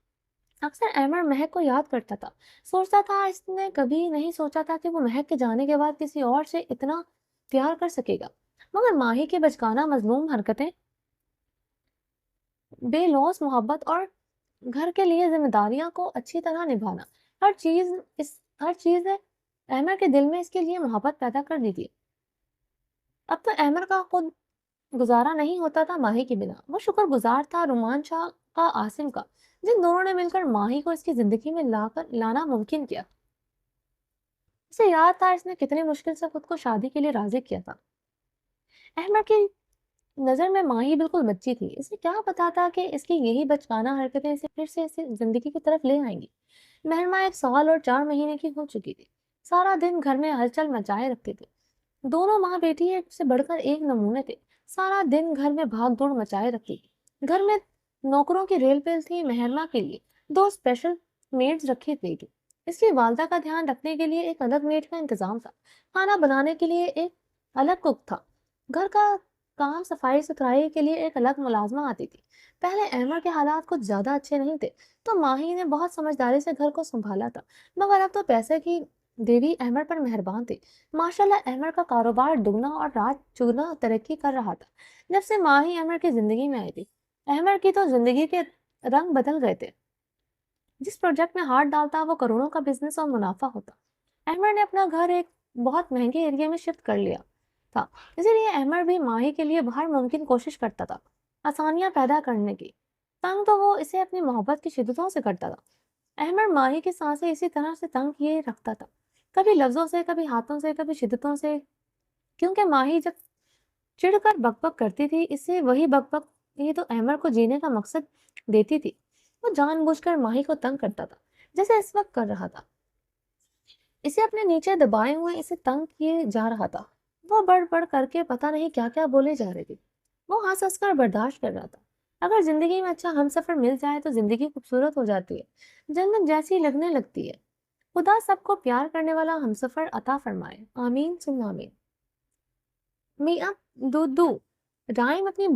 अक्सर अहमद महक को याद करता था। सोचता था इसने कभी नहीं सोचा था कि वो महक के जाने के बाद किसी और से इतना प्यार कर सकेगा। मगर माही की बचकाना मजलूम हरकतें, बेलौस मोहब्बत और घर के लिए जिम्मेदारियां को अच्छी तरह निभाना, हर चीज ने अहमद के दिल में इसके लिए मोहब्बत पैदा कर दी थी। अब तो अहमद का खुद गुजारा नहीं होता था माही के बिना। वो शुक्रगुजार था रुमान शाह का, आसिम का, जिन दोनों ने मिलकर माही को इसकी जिंदगी में लाना मुमकिन किया। उसे याद था इसने कितनी मुश्किल से खुद को शादी के लिए राजी किया था। अहमद की नजर में माही बिल्कुल बच्ची थी। इसे क्या पता था कि इसकी यही बचकाना हरकतें इसे फिर से इसे जिंदगी की तरफ ले आएंगी। महरमा 1 साल और 4 महीने की हो चुकी थी। सारा दिन घर में हलचल मचाए रखती थी। दोनों माँ बेटी एक से बढ़कर एक नमूने थे। सारा दिन घर में भाग दौड़ मचाए रखती थी। घर में नौकरों की रेल पेल थी। महरमा के लिए 2 स्पेशल मेड्स रखी गई थी। इसकी वालदा का ध्यान रखने के लिए एक अलग मेड का इंतजाम था। खाना बनाने के लिए एक अलग कुक था। घर का काम सफाई सुथराई के लिए एक अलग मुलाजमा आती थी। पहले अहमद के हालात कुछ ज्यादा अच्छे नहीं थे, तो माही ने बहुत समझदारी से घर को संभाला था। मगर अब तो पैसे की देवी अहमद पर मेहरबान थी। माशाल्लाह अहमद का कारोबार दुगना और रात चौगुना तरक्की कर रहा था जब से माही अहमद की जिंदगी में आई थी। अहमद की तो जिंदगी के रंग बदल गए थे। जिस प्रोजेक्ट में हाथ डालता वो करोड़ों का बिजनेस और मुनाफा होता। अहमद ने अपना घर एक बहुत महंगे एरिया में शिफ्ट कर लिया था। इसीलिए अहमद भी माही के लिए हर मुमकिन कोशिश करता था आसानियां पैदा करने की। तंग तो वो इसे अपनी मोहब्बत की शिद्दतों से करता था। अहमद माही की सांसें इसी तरह से तंग किए रखता था, कभी लफ्जों से, कभी हाथों से, कभी शिद्दतों से। क्योंकि माही जब चिढ़कर बकबक करती थी, इससे वही बकबक ये तो अहमद को जीने का मकसद देती थी। वो जानबूझकर माही को तंग करता था, जैसे इस वक्त कर रहा था। इसे अपने नीचे दबाए हुए इसे तंग किए जा रहा था। वो बढ़ बढ़ करके पता नहीं क्या क्या बोले जा रहे थे। वो हंस हंस कर बर्दाश्त कर रहा था। अगर जिंदगी में अच्छा हमसफर मिल जाए तो जिंदगी खूबसूरत हो जाती है, जन्नत जैसी लगने लगती है। खुदा सबको प्यार करने वाला हमसफर अता फरमाए, आमीन सुन आमीन। मियाँ दूधू राइम अपनी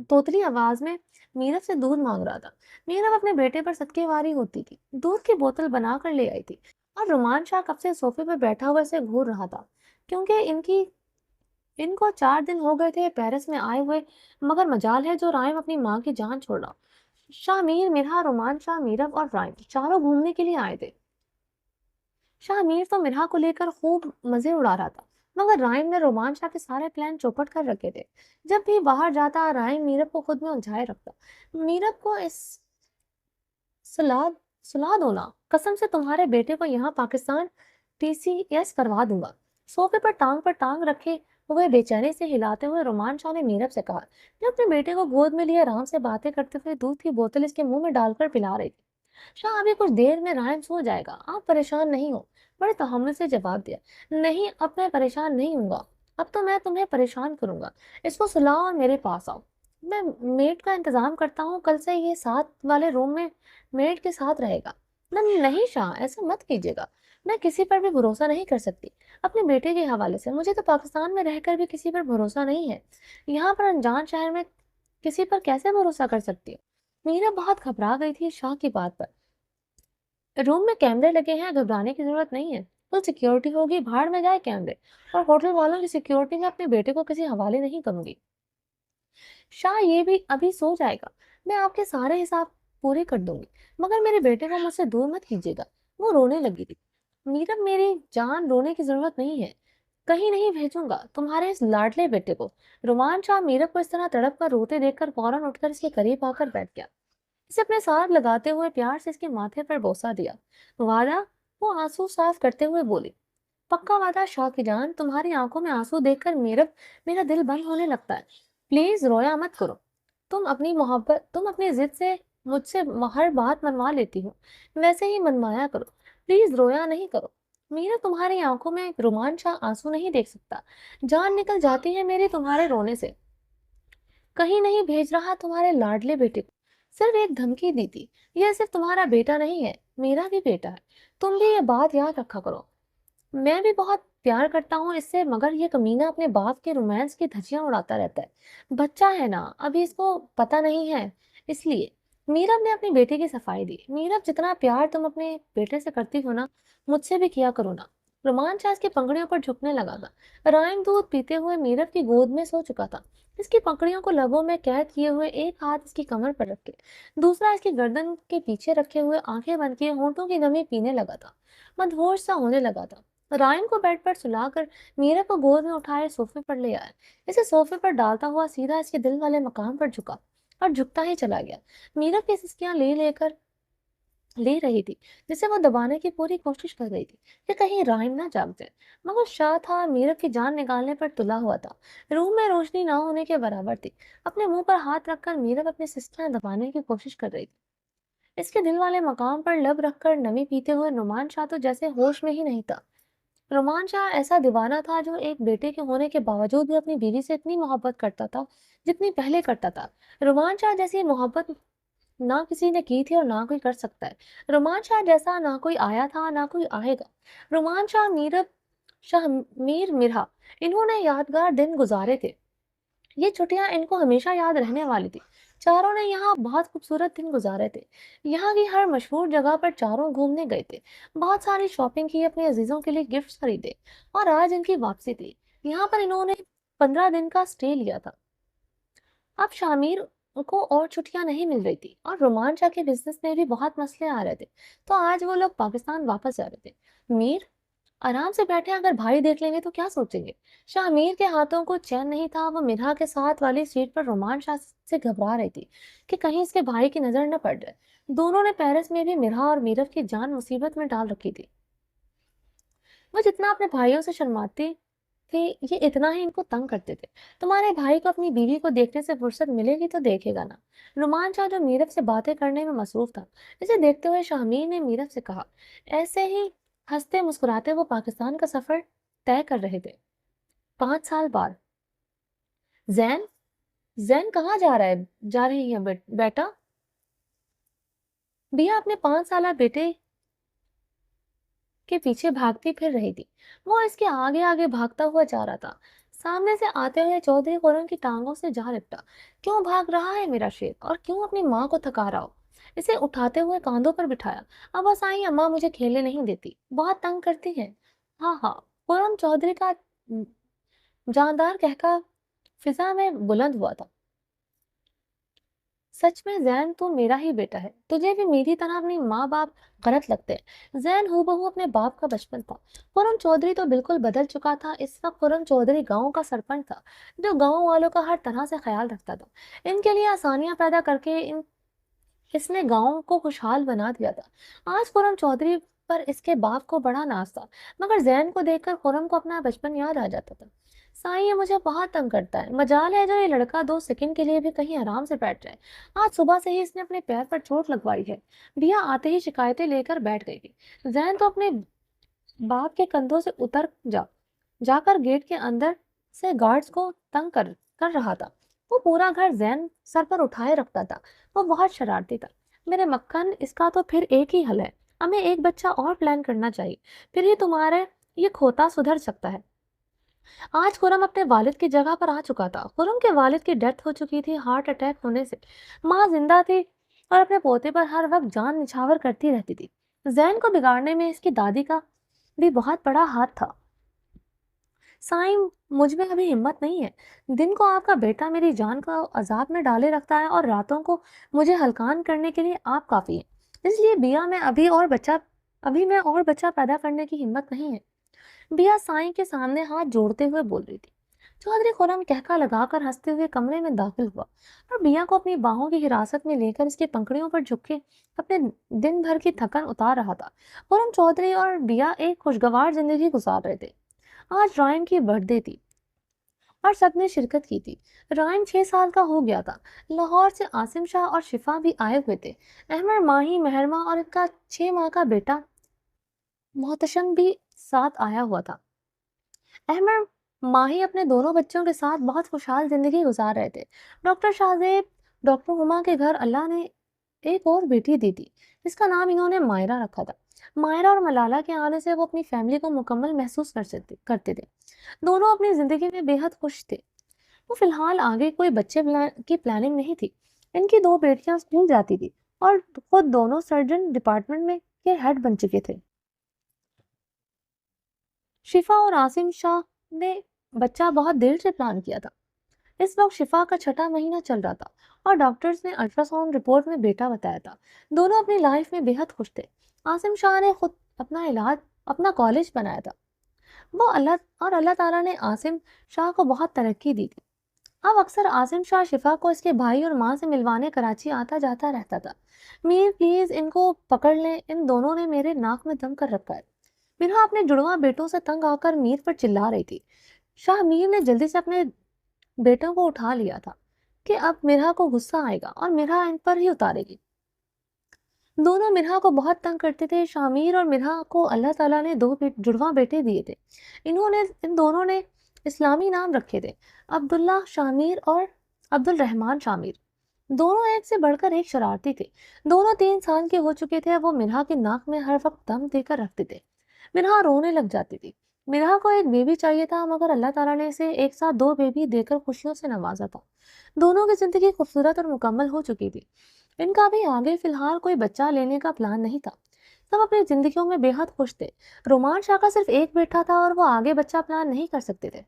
तोतली आवाज में मीरब से दूध मांग रहा था। मीरब अपने बेटे पर सदकेवारी होती थी, दूध की बोतल बना कर ले आई थी। और रुमान शाह कब से सोफे पर बैठा हुआ से घूर रहा था, क्योंकि इनको 4 दिन हो गए थे पेरिस में आए हुए। मगर मजाल है जो राइम अपनी माँ की जान छोड़ रहा। शाह मीर, मिरहा, रुमान शाह, मीरब और राइम चारों घूमने के लिए आए थे। शाह मीर तो मिरहा को लेकर खूब मजे उड़ा रहा था, मगर राइम ने रोमान शाह के सारे प्लान चौपट कर रखे थे। जब भी बाहर जाता राइम मीरब को खुद में उलझाए रखता। मीरब को इस सुला सुला दो ना, कसम से तुम्हारे बेटे को यहाँ पाकिस्तान टीसीएस करवा दूंगा। सोफे पर टांग रखे हुए बेचैनी से हिलाते हुए रोमान शाह ने मीरब से कहा, जो अपने बेटे को गोद में लिए आराम से बातें करते हुए दूध की बोतल इसके मुंह में डालकर पिला रही थी। शाह, अभी कुछ देर में रायम सो जाएगा, आप परेशान नहीं हो। बड़े तहम्मुल से जवाब दिया, नहीं अब मैं परेशान नहीं हूँगा। अब तो मैं तुम्हें परेशान करूंगा। इसको सुलाओ और मेरे पास आओ। मैं मेड का इंतजाम करता हूँ, कल से ये साथ वाले रूम में मेड के साथ रहेगा। नहीं शाह, ऐसा मत कीजिएगा। मैं किसी पर भी भरोसा नहीं कर सकती, अपने बेटे के हवाले से। मुझे तो पाकिस्तान में रहकर भी किसी पर भरोसा नहीं है, यहाँ पर अनजान शहर में किसी पर कैसे भरोसा कर सकती हूँ। मीरा बहुत घबरा गई थी शाह की बात पर। रूम में कैमरे लगे हैं, घबराने की जरूरत नहीं है। फुल सिक्योरिटी होगी, भाड़ में जाए कैमरे। और होटल वालों की सिक्योरिटी में अपने बेटे को किसी हवाले नहीं करूंगी। शाह, ये भी अभी सो जाएगा। मैं आपके सारे हिसाब पूरे कर दूंगी, मगर मेरे बेटे को मुझसे दूर मत कीजिएगा। वो रोने लगी थी। मीरब, मेरी जान, रोने की जरूरत नहीं है। कहीं नहीं भेजूंगा तुम्हारे इस लाडले बेटे को। रोमान शाह मीरब को इस तरह तड़प कर रोते देखकर फौरन उठकर इसके करीब आकर बैठ गया। इसे अपने साथ लगाते हुए प्यार से इसके माथे पर बोसा दिया। वादा, वो आंसू साफ करते हुए बोली, पक्का वादा शौकी जान, तुम्हारी आंखों में आंसू देखकर मेरा दिल बंद होने लगता है। प्लीज रोया मत करो। तुम अपनी जिद से मुझसे हर बात मनवा लेती हो, वैसे ही मनवाया करो। प्लीज रोया नहीं करो। मीरा तुम्हारी आंखों में रोमांच या आंसू नहीं देख सकता। जान निकल जाती है मेरी तुम्हारे रोने से। कहीं नहीं भेज रहा तुम्हारे लाडले बेटे को, सिर्फ एक धमकी दी थी। यह सिर्फ तुम्हारा बेटा नहीं है, मेरा भी बेटा है। तुम भी ये बात याद रखा करो। मैं भी बहुत प्यार करता हूँ इससे, मगर ये कमीना अपने बाप के रोमांस की धज्जियां उड़ाता रहता है। बच्चा है ना, अभी इसको पता नहीं है, इसलिए। मीरब ने अपनी बेटे की सफाई दी। मीरब, जितना प्यार तुम अपने बेटे से करती हो ना, मुझसे भी किया करो ना। रोमांच आज की पंखड़ियों पर झुकने लगा था। राइम दूध पीते हुए मीरब की गोद में सो चुका था। इसकी पंखड़ियों को लबों में कैद किए हुए, एक हाथ इसकी कमर पर रखे, दूसरा इसकी गर्दन के पीछे रखे हुए, आंखें बंद किए होंठों की नमी पीने लगा था। मदहोश सा होने लगा था। रायन को बेड पर सुलाकर मीरा को गोद में उठाए सोफे पर ले आया। इसे सोफे पर डालता हुआ सीधा इसके दिल वाले मकाम पर झुका और झुकता ही चला गया। मीरा की सिसकियां ले रही थी, जिसे वो दबाने की पूरी कोशिश कर रही थी कि कहीं रायन ना जाग जाए, मगर शाह था मीरा की जान निकालने पर तुला हुआ था। रूम में रोशनी ना होने के बराबर थी। अपने मुंह पर हाथ रखकर मीरा अपनी सिसकियां दबाने की कोशिश कर रही थी। इसके दिल वाले मकाम पर लब रखकर नमी पीते हुए नुमान शाह तो जैसे होश में ही नहीं था। रोमान शाह ऐसा दीवाना था जो एक बेटे के होने के बावजूद भी अपनी बीवी से इतनी मोहब्बत करता था जितनी पहले करता था। रोमान शाह जैसी मोहब्बत ना किसी ने की थी और ना कोई कर सकता है। रोमान शाह जैसा ना कोई आया था ना कोई आएगा। रोमान शाह, शाह मीर मिर्हा, इन्होंने यादगार दिन गुजारे थे। ये छुट्टियां इनको हमेशा याद रहने वाली थी। चारों ने यहाँ बहुत खूबसूरत दिन गुजारे थे। यहाँ की हर मशहूर जगह पर चारों घूमने गए थे। बहुत सारी शॉपिंग की, अपने अजीजों के लिए गिफ्ट्स खरीदे, और आज इनकी वापसी थी। यहाँ पर इन्होंने 15 दिन का स्टे लिया था। अब शामिर को और छुट्टियां नहीं मिल रही थी, और रोमांचा के बिजनेस में भी बहुत मसले आ रहे थे, तो आज वो लोग पाकिस्तान वापस जा रहे थे। मीर आराम से बैठे, अगर भाई देख लेंगे तो क्या सोचेंगे। शाहमीर के हाथों को चैन नहीं था। वो मिरहा के साथ वाली सीट पर रोमान शाह से घबरा रही थी कि कहीं इसके भाई की नजर न पड़ जाए। दोनों ने पेरिस में भी मिरहा और मीरव की जान मुसीबत में डाल रखी थी। वो जितना अपने भाइयों से शर्माते थे, ये इतना ही इनको तंग करते थे। तुम्हारे भाई को अपनी बीवी को देखने से फुर्सत मिलेगी तो देखेगा ना। रुमान शाह, जो मीरव से बातें करने में मसरूफ था, इसे देखते हुए शाहमीर ने मीरव से कहा। ऐसे ही हंसते मुस्कुराते वो पाकिस्तान का सफर तय कर रहे थे। 5 साल बाद। जैन जैन कहाँ जा रही है बेटा? बिया अपने 5 साल बेटे के पीछे भागती फिर रही थी। वो इसके आगे आगे भागता हुआ जा रहा था। सामने से आते हुए चौधरी खुरम की टांगों से जा लिपटा। क्यों भाग रहा है मेरा शेर, और क्यों अपनी माँ को थका रहा हो? इसे उठाते हुए कांधों पर बिठाया। अब बस आई, अम्मा मुझे खेलने नहीं देती, बहुत तंग करती है। हाँ हाँ, खुरम चौधरी का जानदार कहका फिजा में बुलंद हुआ था। सच में जैन, तू मेरा ही बेटा है। तुझे भी मेरी तरह अपनी माँ बाप गलत लगते हैं। जैन हूबहू अपने बाप का बचपन था। खुर्रम चौधरी तो बिल्कुल बदल चुका था। इस वक्त खुर्रम चौधरी गांव का सरपंच था, जो गांव वालों का हर तरह से ख्याल रखता था। इनके लिए आसानियां पैदा करके इसने गांव को खुशहाल बना दिया था। आज खुर्रम चौधरी पर इसके बाप को बड़ा नाज था, मगर जैन को देखकर खुर्रम को अपना बचपन याद आ जाता था। साईं, ये मुझे बहुत तंग करता है। मजाल है जो ये लड़का 2 सेकंड के लिए भी कहीं आराम से बैठ जाए। आज सुबह से ही इसने अपने पैर पर चोट लगवाई है। बिया आते ही शिकायतें लेकर बैठ गई थी। जैन तो अपने बाप के कंधों से उतर जाकर गेट के अंदर से गार्ड्स को तंग कर रहा था। वो पूरा घर जैन सर पर उठाए रखता था। वो बहुत शरारती था। मेरे मक्खन, इसका तो फिर एक ही हल है। हमें एक बच्चा और प्लान करना चाहिए, फिर ही तुम्हारे ये खोता सुधर सकता है। आज खुरम अपने वालिद की जगह पर आ चुका था। खुरम के वालिद की डेथ हो चुकी थी हार्ट अटैक होने से। माँ जिंदा थी और अपने पोते पर हर वक्त जान निछावर करती रहती थी। जैन को बिगाड़ने में इसकी दादी का भी बहुत बड़ा हाथ था। साईं, मुझ में अभी हिम्मत नहीं है। दिन को आपका बेटा मेरी जान को अजाब में डाले रखता है, और रातों को मुझे हलकान करने के लिए आप काफी हैं। इसलिए बिया में अभी मैं और बच्चा पैदा करने की हिम्मत नहीं है। बिया साईं के सामने हाथ जोड़ते हुए बोल रही थी। चौधरी खुरम कहका लगाकर हंसते हुए कमरे में दाखिल हुआ और बिया को अपनी बाहों की हिरासत में लेकर इसकी पंखुड़ियों पर झुक के अपने दिन भर की थकन उतार रहा था। खुरम चौधरी और बिया एक खुशगवार जिंदगी गुजार रहे थे। आज रायम की बर्थडे थी और सबने शिरकत की थी। रायम 6 साल का हो गया था। लाहौर से आसिम शाह और शिफा भी आए हुए थे। अहमद, माही, मेहरमा और इनका 6 माह का बेटा मोहतशम भी साथ आया हुआ था। अहमद, माही अपने दोनों बच्चों के साथ बहुत खुशहाल जिंदगी गुजार रहे थे। डॉक्टर शाहजेब, डॉक्टर हुमा के घर अल्लाह ने एक और बेटी दी थी, जिसका नाम इन्होंने मायरा रखा था। मायरा और मलाला के आने से वो अपनी फैमिली को मुकम्मल महसूस करते थे। दोनों अपनी जिंदगी में बेहद खुश थे। वो फिलहाल आगे कोई बच्चे की प्लानिंग नहीं थी। इनकी दो बेटियां स्कूल जाती थी और खुद दोनों सर्जन डिपार्टमेंट में के हेड बन चुके थे। शिफा और आसिम शाह ने बच्चा बहुत देर से प्लान किया था। इस वक्त शिफा का 6वां महीना चल रहा था और डॉक्टर्स ने अल्ट्रासाउंड रिपोर्ट में बेटा बताया था। दोनों अपनी लाइफ में बेहद खुश थे। आसिम शाह ने खुद अपना इलाज, अपना कॉलेज बनाया था। वो अल्लाह ताला ने आसिम शाह को बहुत तरक्की दी थी। अब अक्सर आसिम शाह शिफा को इसके भाई और माँ से मिलवाने कराची आता जाता रहता था। मीर प्लीज इनको पकड़ लें, इन दोनों ने मेरे नाक में दम कर रखा है। मिनहा अपने जुड़वा बेटों से तंग आकर मीर पर चिल्ला रही थी। शाह मीर ने जल्दी से अपने बेटों को उठा लिया था कि अब मिरहा को गुस्सा आएगा और मिरहा इन पर ही उतारेगी। दोनों मिरहा को बहुत तंग करते थे। शामीर और मिरहा को अल्लाह ताला ने दो जुड़वा बेटे दिए थे। इन दोनों ने इस्लामी नाम रखे थे, अब्दुल्ला शामीर और अब्दुल रहमान शामीर। दोनों एक से बढ़कर एक शरारती थे। दोनों 3 साल के हो चुके थे। वो मिरहा के नाक में हर वक्त दम देकर रखते थे। मिरहा रोने लग जाती थी। मिरहा को एक बेबी चाहिए था, मगर अल्लाह ताला ने इसे एक साथ 2 बेबी देकर खुशियों से नवाजा था। दोनों की जिंदगी खूबसूरत और मुकम्मल हो चुकी थी। इनका भी आगे फिलहाल कोई बच्चा लेने का प्लान नहीं था। सब अपनी जिंदगियों में बेहद खुश थे। रोमान शाह का सिर्फ एक बेटा था और वो आगे बच्चा प्लान नहीं कर सकते थे।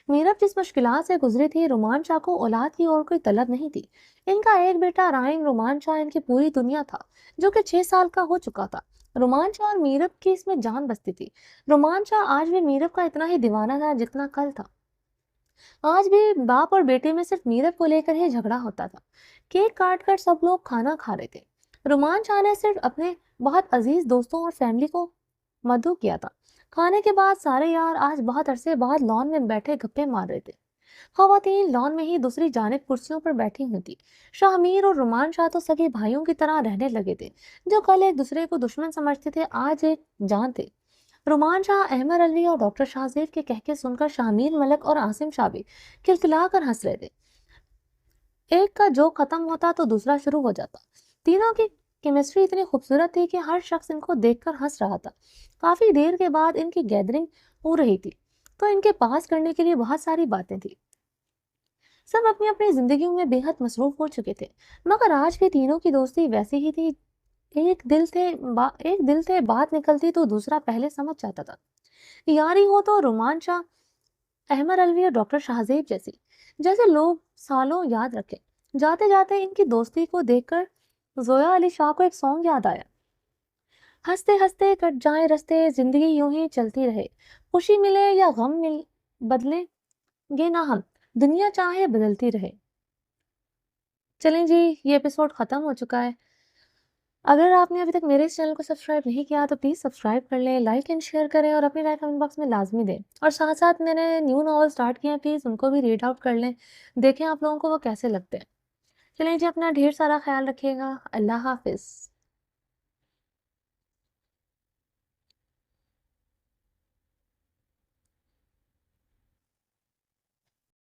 मीरब जिस मुश्किलात से गुजरी थी, रोमान शाह को औलाद की और कोई तलब नहीं थी। इनका एक बेटा राइम रोमान शाह इनकी पूरी दुनिया था, जो कि 6 साल का हो चुका था। रोमान शाह और मीरब की इसमें जान बसती थी। रोमान शाह आज भी मीरब का इतना ही दीवाना था जितना कल था। आज भी बाप और बेटे में सिर्फ मीरब को लेकर ही झगड़ा होता था। केक काट कर सब लोग खाना खा रहे थे। रोमान शाह ने सिर्फ अपने बहुत अजीज दोस्तों और फैमिली को मदऊ किया था। खाने के बाद सारे यार आज बहुत अरसे बाद लॉन में बैठे गप्पे मार रहे थे। खवातीन लॉन में ही दूसरी जानिब कुर्सियों पर बैठी हुई थी। शाहमीर और रुमान शाह तो सगे भाइयों की तरह रहने लगे थे। जो कल एक दूसरे को दुश्मन समझते थे, आज एक जान थे। रुमान शाह, अहमद अली और डॉक्टर शाहजेब के कहके सुनकर शामीर मलक और आसिम शाह भी खिलखिला कर हंस रहे थे। एक का जोक खत्म होता तो दूसरा शुरू हो जाता। तीनों की केमिस्ट्री इतनी खूबसूरत थी कि हर शख्स इनको देखकर हंस रहा था। काफी देर के बाद इनकी गैदरिंग हो रही थी, तो इनके पास करने के लिए बहुत सारी बातें थी। सब अपनी अपनी जिंदगी में बेहद मसरूफ हो चुके थे, मगर आज भी तीनों की दोस्ती वैसी ही थी। एक दिल से बात निकलती तो दूसरा पहले समझ जाता था। यारी हो तो रोमान शाह, अहमद अलवी और डॉक्टर शाहजेब जैसी, जैसे लोग सालों याद रखे। जाते जाते इनकी दोस्ती को देखकर जोया अली शाह को एक सॉन्ग याद आया। हंसते हंसते कट जाए रस्ते, जिंदगी यूं ही चलती रहे, खुशी मिले या गम मिल बदलेंगे ना हम, दुनिया चाहे बदलती रहे। चलें जी, ये एपिसोड खत्म हो चुका है। अगर आपने अभी तक मेरे इस चैनल को सब्सक्राइब नहीं किया तो प्लीज़ सब्सक्राइब कर लें, लाइक एंड शेयर करें और अपनी राय कमेंट बॉक्स में लाजमी दें। और साथ साथ मैंने न्यू नॉवल स्टार्ट किए हैं, प्लीज़ उनको भी रीड आउट कर लें, देखें आप लोगों को वो कैसे लगते हैं। चलिए जी, अपना ढेर सारा ख्याल रखिएगा। अल्लाह हाफिज़।